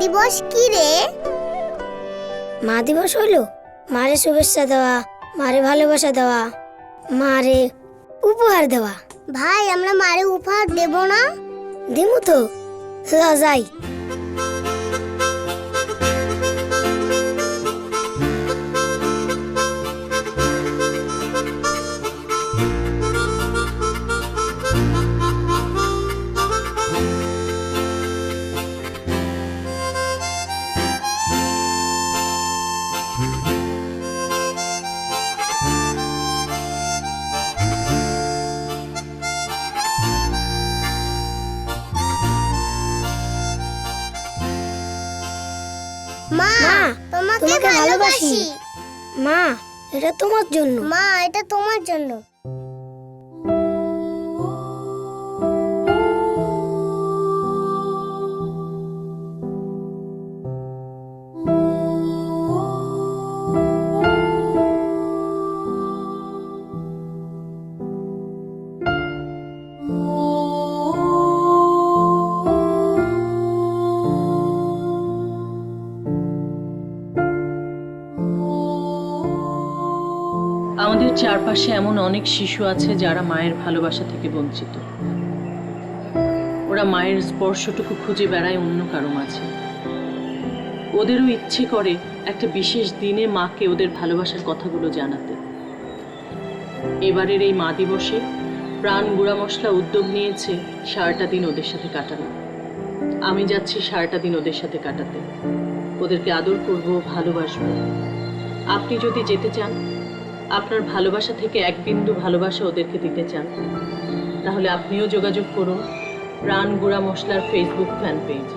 দিবস কি রে? মা দিবস হলো মারে শুভেচ্ছা দেওয়া, মারে ভালোবাসা দেওয়া, মারে উপহার দেওয়া। ভাই আমরা মারে উপহার দেব না? দিমু তো, যাই। মা তোমাকে ভালোবাসি। মা এটা তোমার জন্য। মা এটা তোমার জন্য। আমাদের চারপাশে এমন অনেক শিশু আছে যারা মায়ের ভালোবাসা থেকে বঞ্চিত। ওরা মায়ের স্পর্শটুকু খুঁজে বেড়ায় অন্য কারো মাঝে। ওদেরও ইচ্ছে করে একটা বিশেষ দিনে মাকে ওদের ভালোবাসার কথাগুলো জানাতে। এবারের এই মা দিবসে প্রাণ গুঁড়া মশলা উদ্যোগ নিয়েছে সারাটা দিন ওদের সাথে কাটানো। আমি যাচ্ছি সারাটা দিন ওদের সাথে কাটাতে, ওদেরকে আদর করব, ভালোবাসবো। আপনি যদি যেতে চান, আপনার ভালোবাসা থেকে এক বিন্দু ভালোবাসা ওদেরকে দিতে চান, তাহলে আপনিও যোগাযোগ করুন প্রাণ গুঁড়া মশলার ফেসবুক ফ্যান পেজ।